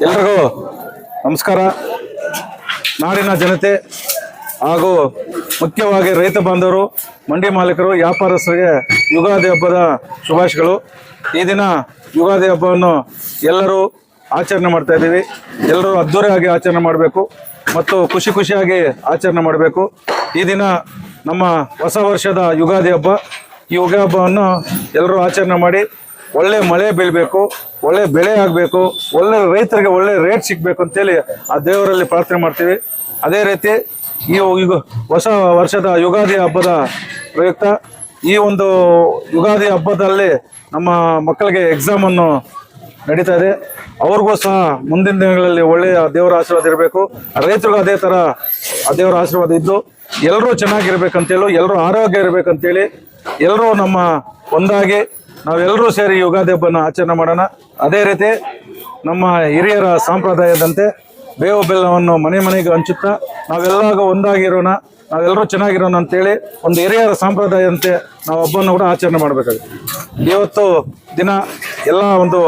ಎಲ್ರಿಗೂ ನಮಸ್ಕಾರ. ನಾಡಿನ ಜನತೆ ಹಾಗೂ ಮುಖ್ಯವಾಗಿ ರೈತ ಬಾಂಧವರು, ಮಂಡಿ ಮಾಲೀಕರು, ವ್ಯಾಪಾರಸ್ಥರಿಗೆ ಯುಗಾದಿ ಹಬ್ಬದ ಶುಭಾಶಯಗಳು. ಈ ದಿನ ಯುಗಾದಿ ಹಬ್ಬವನ್ನು ಎಲ್ಲರೂ ಆಚರಣೆ ಮಾಡ್ತಾ ಇದ್ದೀವಿ. ಎಲ್ಲರೂ ಅದ್ದೂರಿಯಾಗಿ ಆಚರಣೆ ಮಾಡಬೇಕು ಮತ್ತು ಖುಷಿಯಾಗಿ ಆಚರಣೆ ಮಾಡಬೇಕು. ಈ ದಿನ ನಮ್ಮ ಹೊಸ ವರ್ಷದ ಯುಗಾದಿ ಹಬ್ಬ. ಈ ಯುಗಾದಿ ಹಬ್ಬವನ್ನು ಎಲ್ಲರೂ ಆಚರಣೆ ಮಾಡಿ ಒಳ್ಳೆ ಮಳೆ ಬೀಳಬೇಕು, ಒಳ್ಳೆ ಬೆಳೆ ಆಗಬೇಕು, ಒಳ್ಳೆ ರೈತರಿಗೆ ಒಳ್ಳೆ ರೇಟ್ ಸಿಗಬೇಕು ಅಂತೇಳಿ ಆ ದೇವರಲ್ಲಿ ಪ್ರಾರ್ಥನೆ ಮಾಡ್ತೀವಿ. ಅದೇ ರೀತಿ ಈ ಹೊಸ ವರ್ಷದ ಯುಗಾದಿ ಹಬ್ಬದ ಪ್ರಯುಕ್ತ ಈ ಒಂದು ಯುಗಾದಿ ಹಬ್ಬದಲ್ಲಿ ನಮ್ಮ ಮಕ್ಕಳಿಗೆ ಎಕ್ಸಾಮನ್ನು ನಡೀತಾ ಇದೆ. ಅವ್ರಿಗೂ ಸಹ ಮುಂದಿನ ದಿನಗಳಲ್ಲಿ ಒಳ್ಳೆಯ ದೇವರ ಆಶೀರ್ವಾದ ಇರಬೇಕು. ರೈತರಿಗೂ ಅದೇ ಥರ ಆ ದೇವರ ಆಶೀರ್ವಾದ ಇದ್ದು ಎಲ್ಲರೂ ಚೆನ್ನಾಗಿರ್ಬೇಕಂತೇಳಿ, ಎಲ್ಲರೂ ಆರೋಗ್ಯ ಇರಬೇಕಂತೇಳಿ, ಎಲ್ಲರೂ ನಮ್ಮ ಒಂದಾಗಿ ನಾವೆಲ್ಲರೂ ಸೇರಿ ಯುಗಾದಿ ಹಬ್ಬನ ಆಚರಣೆ ಮಾಡೋಣ. ಅದೇ ರೀತಿ ನಮ್ಮ ಹಿರಿಯರ ಸಂಪ್ರದಾಯದಂತೆ ಬೇವು ಬೆಲ್ಲವನ್ನು ಮನೆ ಮನೆಗೆ ಹಂಚುತ್ತಾ ನಾವೆಲ್ಲಾಗ ಒಂದಾಗಿರೋಣ, ನಾವೆಲ್ಲರೂ ಚೆನ್ನಾಗಿರೋಣ ಅಂತೇಳಿ ಒಂದು ಹಿರಿಯರ ಸಂಪ್ರದಾಯದಂತೆ ನಾವು ಹಬ್ಬವನ್ನು ಕೂಡ ಆಚರಣೆ ಮಾಡಬೇಕಾಗುತ್ತೆ. ಇವತ್ತು ದಿನ ಎಲ್ಲ ಒಂದು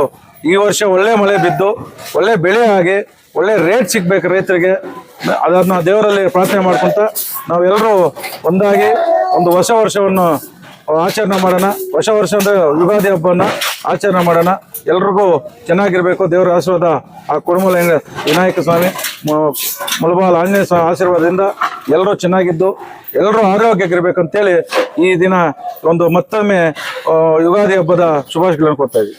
ಈ ವರ್ಷ ಒಳ್ಳೆ ಮಳೆ ಬಿದ್ದು ಒಳ್ಳೆ ಬೆಳೆ ಆಗಿ ಒಳ್ಳೆ ರೇಟ್ ಸಿಗಬೇಕು ರೈತರಿಗೆ, ಅದನ್ನು ದೇವರಲ್ಲಿ ಪ್ರಾರ್ಥನೆ ಮಾಡ್ಕೊತ ನಾವೆಲ್ಲರೂ ಒಂದಾಗಿ ಒಂದು ಹೊಸ ವರ್ಷವನ್ನು ಆಚರಣೆ ಮಾಡೋಣ. ಹೊಸ ವರ್ಷ ಅಂದರೆ ಯುಗಾದಿ ಹಬ್ಬವನ್ನು ಆಚರಣೆ ಮಾಡೋಣ. ಎಲ್ರಿಗೂ ಚೆನ್ನಾಗಿರಬೇಕು. ದೇವರ ಆಶೀರ್ವಾದ ಆ ಕುಡುಮಲ ವಿನಾಯಕ ಸ್ವಾಮಿ, ಮುಳಬಾಲ್ ಆಂಜನೇಯ ಸ್ವಾಮಿ ಆಶೀರ್ವಾದದಿಂದ ಎಲ್ಲರೂ ಚೆನ್ನಾಗಿದ್ದು ಎಲ್ಲರೂ ಆರೋಗ್ಯವಾಗಿರ್ಬೇಕಂತೇಳಿ ಈ ದಿನ ಒಂದು ಮತ್ತೊಮ್ಮೆ ಯುಗಾದಿ ಹಬ್ಬದ ಶುಭಾಶಯಗಳನ್ನು ಕೊಡ್ತಾ ಇದ್ದೀವಿ.